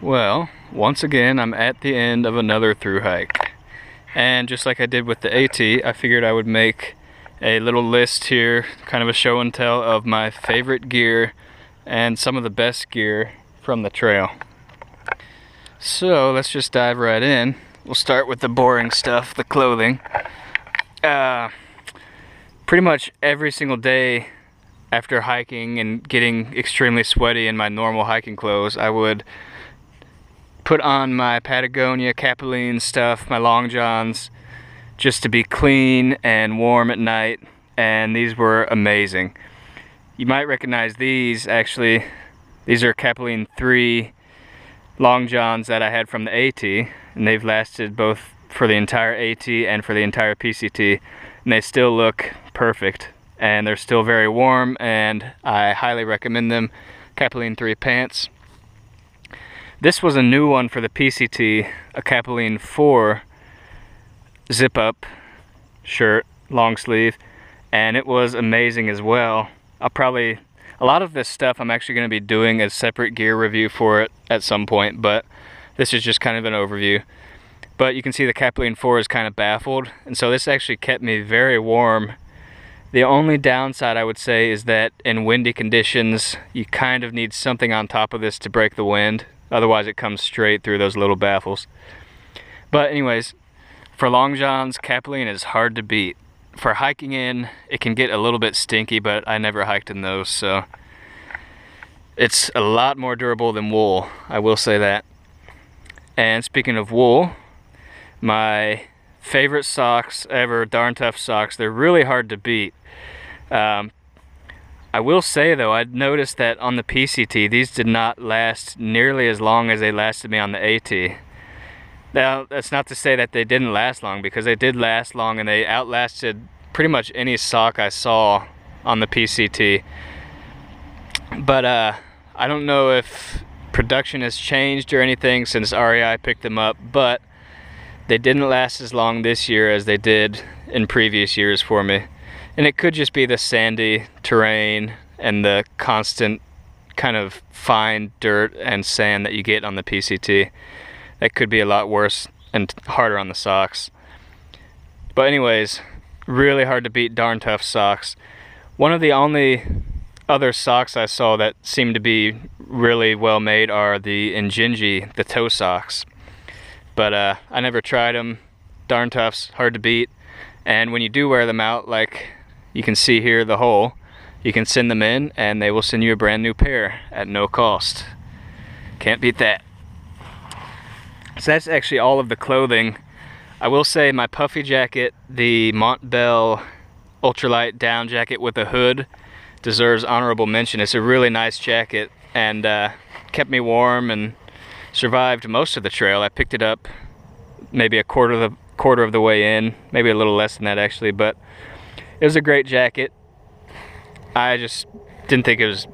Well, once again, I'm at the end of another through hike. And just like I did with the AT, I figured I would make a little list here, kind of a show and tell of my favorite gear and some of the best gear from the trail. So let's just dive right in. We'll start with the boring stuff, the clothing. Pretty much every single day after hiking and getting extremely sweaty in my normal hiking clothes, I would put on my Patagonia Capilene stuff, my long johns, just to be clean and warm at night, and these were amazing. You might recognize these, actually. These are Capilene 3 long johns that I had from the AT, and they've lasted both for the entire AT and for the entire PCT, and they still look perfect, and they're still very warm, and I highly recommend them. Capilene 3 pants. This was a new one for the PCT, a Capilene 4 zip-up shirt, long sleeve, and it was amazing as well. A lot of this stuff I'm actually going to be doing a separate gear review for it at some point, but this is just kind of an overview. But you can see the Capilene 4 is kind of baffled, and so this actually kept me very warm. The only downside I would say is that in windy conditions, you kind of need something on top of this to break the wind. Otherwise it comes straight through those little baffles. But anyways, for long johns, Capilene is hard to beat. For hiking in, it can get a little bit stinky, but I never hiked in those, so it's a lot more durable than wool, I will say that. And speaking of wool, my favorite socks ever, Darn Tough socks, they're really hard to beat. I will say though, I noticed that on the PCT, these did not last nearly as long as they lasted me on the AT. Now, that's not to say that they didn't last long, because they did last long and they outlasted pretty much any sock I saw on the PCT. But I don't know if production has changed or anything since REI picked them up, but they didn't last as long this year as they did in previous years for me. And it could just be the sandy terrain and the constant kind of fine dirt and sand that you get on the PCT. That could be a lot worse and harder on the socks. But anyways, really hard to beat Darn Tough socks. One of the only other socks I saw that seemed to be really well made are the Injinji, the toe socks. But I never tried them. Darn Tough's hard to beat. And when you do wear them out, like you can see here, the hole, you can send them in and they will send you a brand new pair at no cost. Can't beat that. So that's actually all of the clothing. I will say my puffy jacket, the Montbell ultralight down jacket with a hood, deserves honorable mention. It's a really nice jacket and kept me warm and survived most of the trail. I picked it up maybe a quarter of the way in, maybe a little less than that actually, but it was a great jacket. I just didn't think it was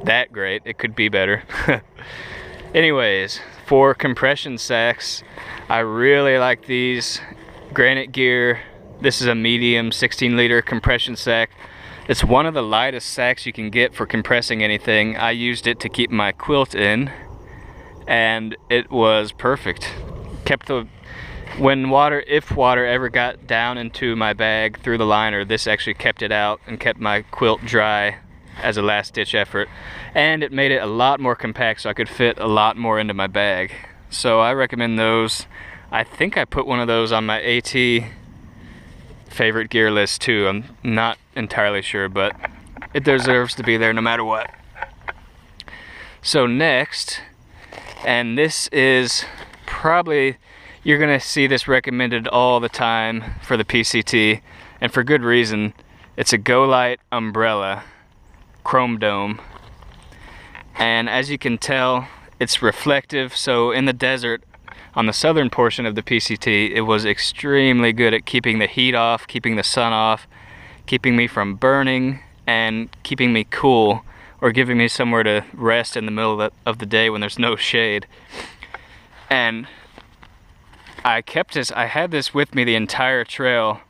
that great. It could be better. Anyways, for compression sacks, I really like these Granite Gear. This is a medium 16-liter compression sack. It's one of the lightest sacks you can get for compressing anything. I used it to keep my quilt in, and it was perfect. If water ever got down into my bag through the liner, this actually kept it out and kept my quilt dry as a last ditch effort. And it made it a lot more compact so I could fit a lot more into my bag. So I recommend those. I think I put one of those on my AT favorite gear list too. I'm not entirely sure, but it deserves to be there no matter what. So next, and this is probably, you're gonna see this recommended all the time for the PCT, and for good reason. It's a Go Light umbrella, chrome dome. And as you can tell, it's reflective, so in the desert, on the southern portion of the PCT, it was extremely good at keeping the heat off, keeping the sun off, keeping me from burning, and keeping me cool, or giving me somewhere to rest in the middle of the day when there's no shade. And I had this with me the entire trail.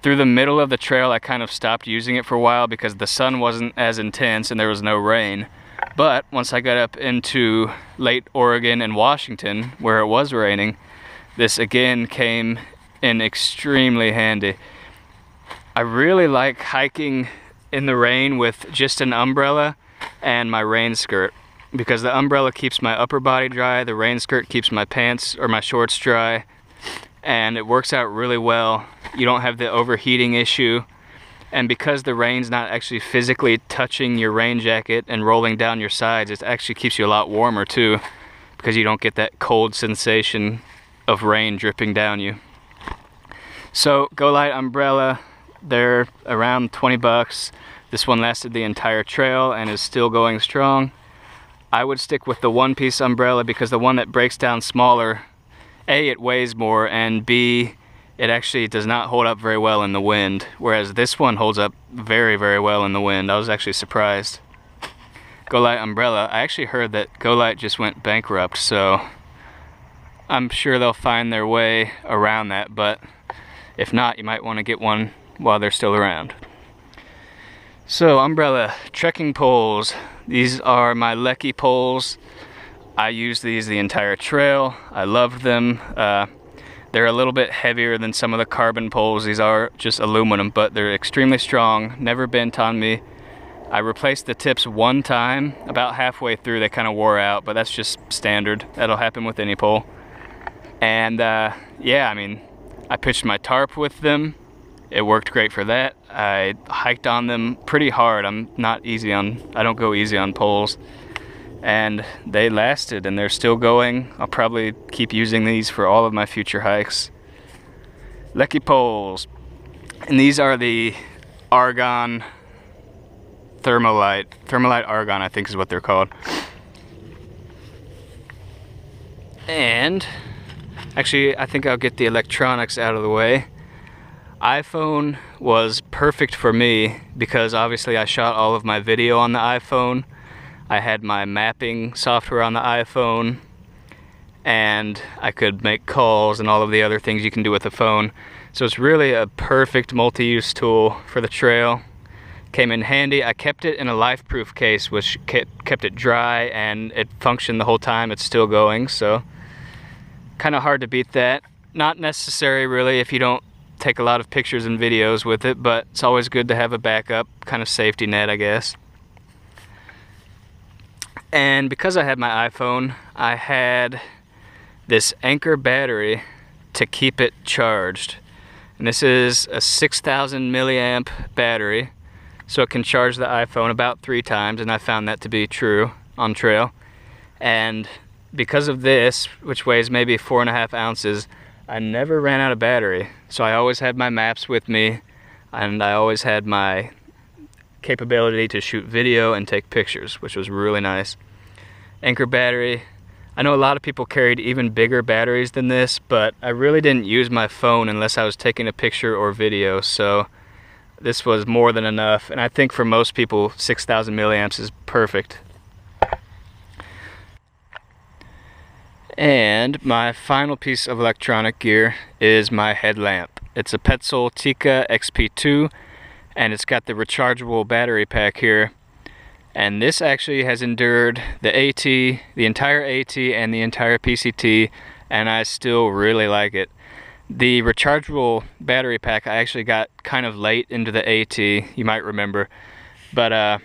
Through the middle of the trail, I kind of stopped using it for a while because the sun wasn't as intense and there was no rain. But once I got up into late Oregon and Washington, where it was raining, this again came in extremely handy. I really like hiking in the rain with just an umbrella and my rain skirt, because the umbrella keeps my upper body dry, the rain skirt keeps my pants or my shorts dry, and it works out really well. You don't have the overheating issue, and because the rain's not actually physically touching your rain jacket and rolling down your sides, it actually keeps you a lot warmer too, because you don't get that cold sensation of rain dripping down you. So Go Light umbrella, they're around 20 bucks. This one lasted the entire trail and is still going strong. I would stick with the one-piece umbrella because the one that breaks down smaller, A, it weighs more, and B, it actually does not hold up very well in the wind, whereas this one holds up very, very well in the wind. I was actually surprised. Go Light umbrella, I actually heard that Go Light just went bankrupt, so I'm sure they'll find their way around that, but if not, you might want to get one while they're still around. So umbrella, trekking poles. These are my Lecky poles. I used these the entire trail. I loved them. They're a little bit heavier than some of the carbon poles. These are just aluminum, but they're extremely strong, never bent on me. I replaced the tips one time. About halfway through they kind of wore out, but that's just standard. That'll happen with any pole. And yeah, I mean, I pitched my tarp with them. It worked great for that. I hiked on them pretty hard. I don't go easy on poles. And they lasted, and they're still going. I'll probably keep using these for all of my future hikes. Lecky poles. And these are the argon thermalite. Thermalite argon, I think is what they're called. And actually, I think I'll get the electronics out of the way. iPhone was perfect for me because obviously I shot all of my video on the iPhone. I had my mapping software on the iPhone, and I could make calls and all of the other things you can do with the phone. So it's really a perfect multi-use tool for the trail. Came in handy. I kept it in a life-proof case, which kept it dry, and it functioned the whole time. It's still going, so kind of hard to beat that. Not necessary really if you don't take a lot of pictures and videos with it, but it's always good to have a backup, kind of safety net, I guess. And because I had my iPhone, I had this Anchor battery to keep it charged. And this is a 6,000 milliamp battery, so it can charge the iPhone about 3 times, and I found that to be true on trail. And because of this, which weighs maybe 4.5 ounces, I never ran out of battery. So I always had my maps with me, and I always had my capability to shoot video and take pictures, which was really nice. Anchor battery. I know a lot of people carried even bigger batteries than this, but I really didn't use my phone unless I was taking a picture or video, so this was more than enough. And I think for most people, 6,000 milliamps is perfect. And my final piece of electronic gear is my headlamp. It's a Petzl Tika XP2, and it's got the rechargeable battery pack here. And this actually has endured the AT, the entire AT, and the entire PCT, and I still really like it. The rechargeable battery pack I actually got kind of late into the AT, you might remember. But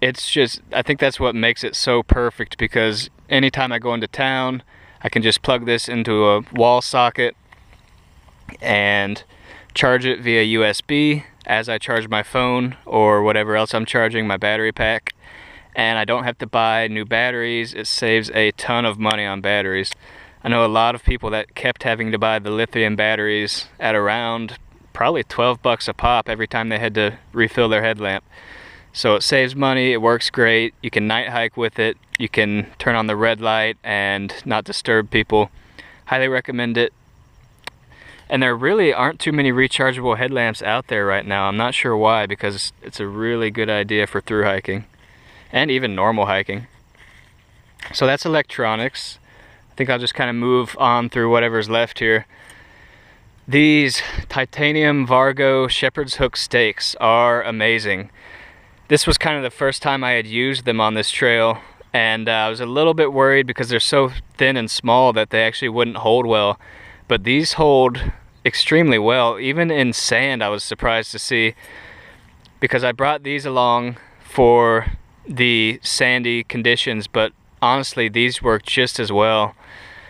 it's just, I think that's what makes it so perfect, because anytime I go into town, I can just plug this into a wall socket and charge it via USB as I charge my phone or whatever else I'm charging, my battery pack. And I don't have to buy new batteries. It saves a ton of money on batteries. I know a lot of people that kept having to buy the lithium batteries at around probably 12 bucks a pop every time they had to refill their headlamp. So it saves money, it works great. You can night hike with it. You can turn on the red light and not disturb people. Highly recommend it. And there really aren't too many rechargeable headlamps out there right now. I'm not sure why, because it's a really good idea for through hiking and even normal hiking. So that's electronics. I think I'll just kind of move on through whatever's left here. These titanium Vargo shepherd's hook stakes are amazing. This was kind of the first time I had used them on this trail, and I was a little bit worried because they're so thin and small that they actually wouldn't hold well. But these hold extremely well. Even in sand, I was surprised to see, because I brought these along for the sandy conditions, but honestly these work just as well.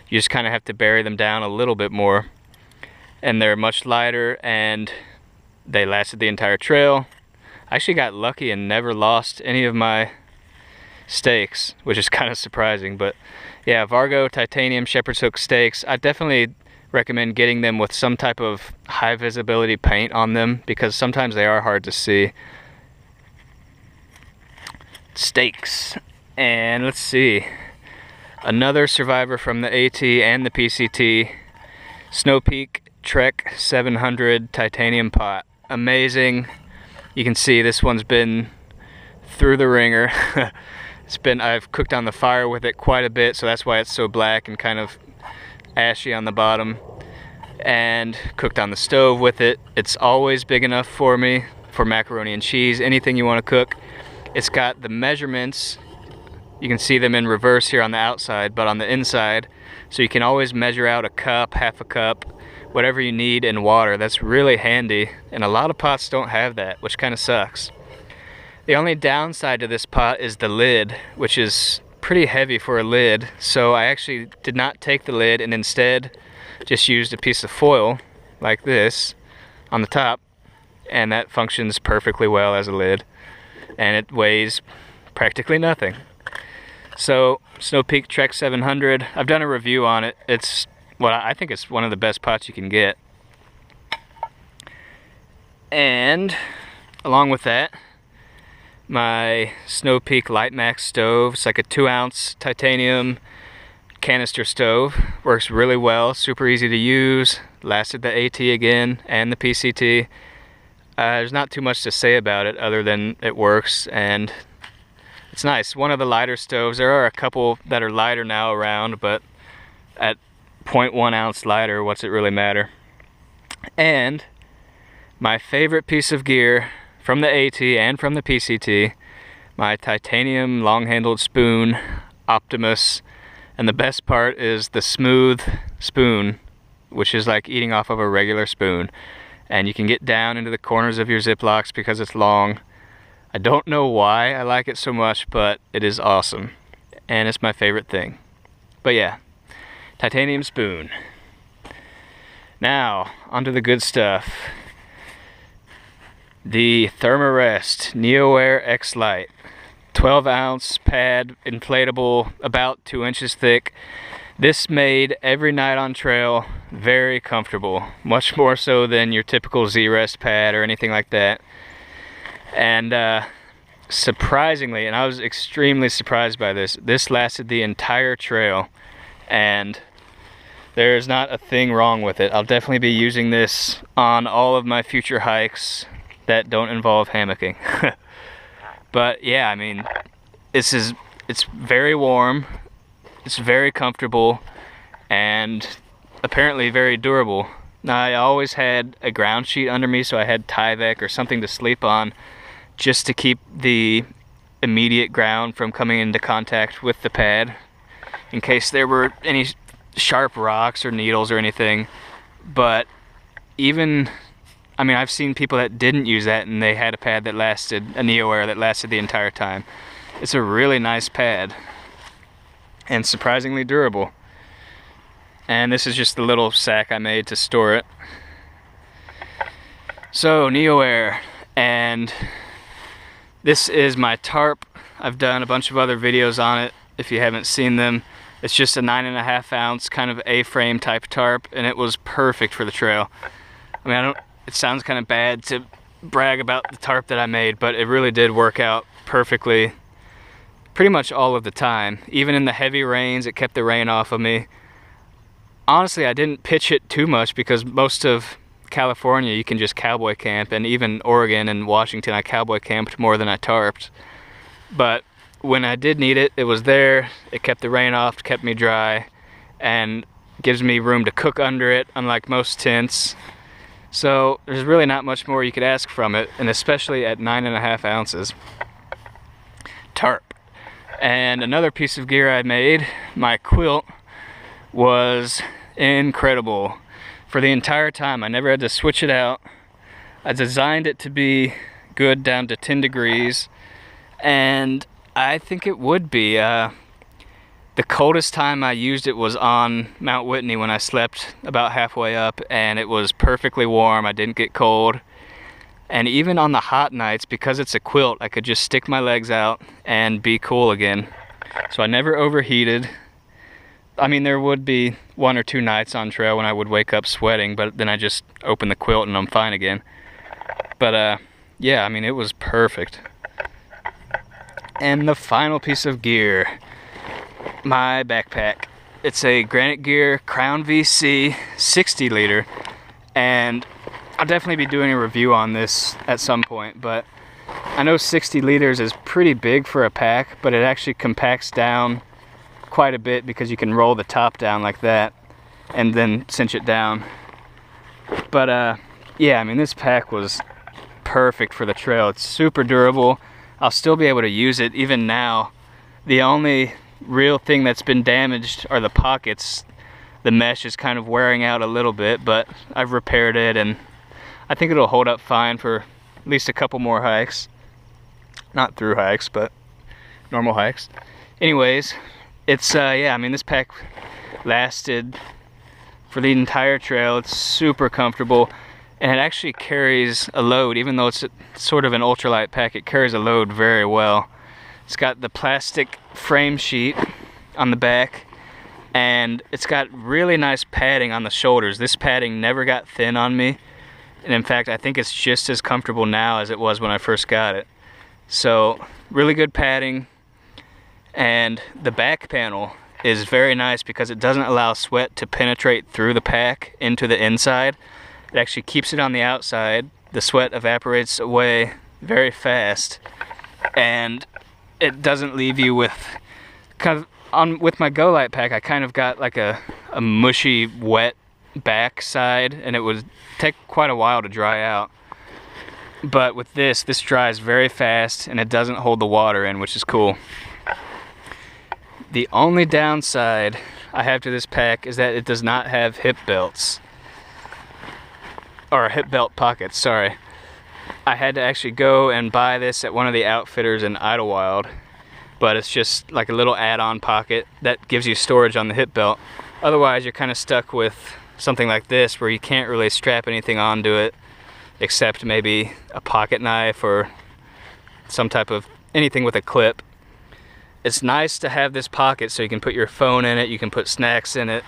You just kind of have to bury them down a little bit more, and they're much lighter and they lasted the entire trail. I actually got lucky and never lost any of my stakes, which is kind of surprising. But yeah, Vargo titanium shepherd's hook stakes, I definitely recommend getting them with some type of high visibility paint on them, because sometimes they are hard to see. Stakes. And let's see, another survivor from the AT and the PCT, Snow Peak Trek 700 titanium pot. Amazing. You can see this one's been through the ringer. I've cooked on the fire with it quite a bit, so that's why it's so black and kind of ashy on the bottom, and cooked on the stove with it. It's always big enough for me for macaroni and cheese, anything you want to cook. It's got the measurements. You can see them in reverse here on the outside, but on the inside, so you can always measure out a cup, half a cup, whatever you need in water. That's really handy, and a lot of pots don't have that, which kind of sucks. The only downside to this pot is the lid, which is pretty heavy for a lid, so I actually did not take the lid and instead just used a piece of foil like this on the top, and that functions perfectly well as a lid, and it weighs practically nothing. So Snow Peak Trek 700, I've done a review on it. It's, well, I think it's one of the best pots you can get. And along with that, my Snow Peak Light Max stove. It's like a 2-ounce titanium canister stove. Works really well, super easy to use. Lasted the AT again and the PCT. There's not too much to say about it other than it works and it's nice. One of the lighter stoves. There are a couple that are lighter now around, but at 0.1 ounce lighter, what's it really matter? And my favorite piece of gear from the AT and from the PCT, my titanium long-handled spoon, Optimus. And the best part is the smooth spoon, which is like eating off of a regular spoon. And you can get down into the corners of your Ziplocs because it's long. I don't know why I like it so much, but it is awesome. And it's my favorite thing. But yeah, titanium spoon. Now, onto the good stuff. The Thermarest NeoAir X Lite. 12-ounce pad, inflatable, about 2 inches thick. This made every night on trail very comfortable. Much more so than your typical Z-Rest pad or anything like that. And surprisingly, and I was extremely surprised by this, this lasted the entire trail and there's not a thing wrong with it. I'll definitely be using this on all of my future hikes that don't involve hammocking. But yeah, I mean, it's very warm, it's very comfortable, and apparently very durable. Now, I always had a ground sheet under me, so I had Tyvek or something to sleep on just to keep the immediate ground from coming into contact with the pad in case there were any sharp rocks or needles or anything. But even, I mean, I've seen people that didn't use that and they had a pad that lasted, a NeoAir that lasted the entire time. It's a really nice pad and surprisingly durable. And this is just the little sack I made to store it. So, NeoAir, and this is my tarp. I've done a bunch of other videos on it if you haven't seen them. It's just a 9.5 ounce kind of A-frame type tarp, and it was perfect for the trail. I mean, it sounds kind of bad to brag about the tarp that I made, but it really did work out perfectly pretty much all of the time. Even in the heavy rains, it kept the rain off of me. Honestly, I didn't pitch it too much because most of California you can just cowboy camp, and even Oregon and Washington I cowboy camped more than I tarped. But when I did need it, it was there. It kept the rain off, kept me dry, and gives me room to cook under it, unlike most tents. So there's really not much more you could ask from it, and especially at 9.5 ounces. tarp. And another piece of gear I made, my quilt, was incredible. For the entire time, I never had to switch it out. I designed it to be good down to 10 degrees, and I think it would be. The coldest time I used it was on Mount Whitney when I slept about halfway up, and it was perfectly warm. I didn't get cold. And even on the hot nights, because it's a quilt, I could just stick my legs out and be cool again. So I never overheated. I mean, there would be 1 or 2 nights on trail when I would wake up sweating, but then I just open the quilt and I'm fine again. But yeah, I mean, it was perfect. And the final piece of gear, my backpack. It's a Granite Gear Crown VC 60 liter, and I'll definitely be doing a review on this at some point, but I know 60 liters is pretty big for a pack, but it actually compacts down quite a bit because you can roll the top down like that and then cinch it down. But yeah, I mean, this pack was perfect for the trail. It's super durable. I'll still be able to use it even now. The only real thing that's been damaged are the pockets. The mesh is kind of wearing out a little bit, but I've repaired it and I think it'll hold up fine for at least a couple more hikes. Not through hikes, but normal hikes. Anyways, it's yeah, I mean, this pack lasted for the entire trail. It's super comfortable, and it actually carries a load. Even though it's sort of an ultralight pack, it carries a load very well. It's got the plastic frame sheet on the back, and it's got really nice padding on the shoulders. This padding never got thin on me, and in fact, I think it's just as comfortable now as it was when I first got it. So, really good padding, and the back panel is very nice because it doesn't allow sweat to penetrate through the pack into the inside. It actually keeps it on the outside. The sweat evaporates away very fast, and it doesn't leave you with kind of with my Go Light pack. I kind of got like a mushy, wet back side, and it would take quite a while to dry out. But with this dries very fast, and it doesn't hold the water in, which is cool. The only downside I have to this pack is that it does not have hip belts, or hip belt pockets, sorry. I had to actually go and buy this at one of the outfitters in Idlewild, but it's just like a little add-on pocket that gives you storage on the hip belt. Otherwise, you're kind of stuck with something like this where you can't really strap anything onto it except maybe a pocket knife or some type of anything with a clip. It's nice to have this pocket so you can put your phone in it, you can put snacks in it.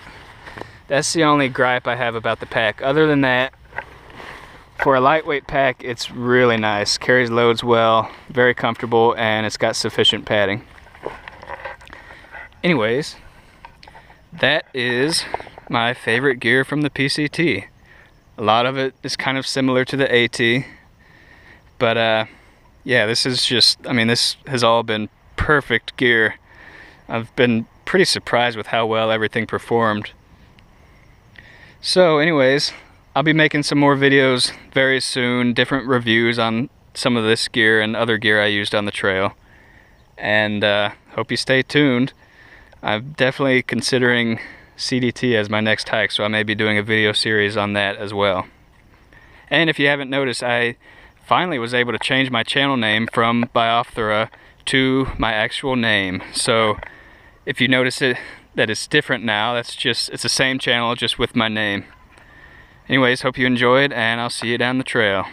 That's the only gripe I have about the pack. Other than that, for a lightweight pack, it's really nice. Carries loads well, very comfortable, and it's got sufficient padding. Anyways, that is my favorite gear from the PCT. A lot of it is kind of similar to the AT, but yeah, this is just, I mean, this has all been perfect gear. I've been pretty surprised with how well everything performed. So anyways, I'll be making some more videos very soon, different reviews on some of this gear and other gear I used on the trail. And hope you stay tuned. I'm definitely considering CDT as my next hike, so I may be doing a video series on that as well. And if you haven't noticed, I finally was able to change my channel name from Biophthora to my actual name. So if you notice it, that it's different now, it's the same channel, just with my name. Anyways, hope you enjoyed, and I'll see you down the trail.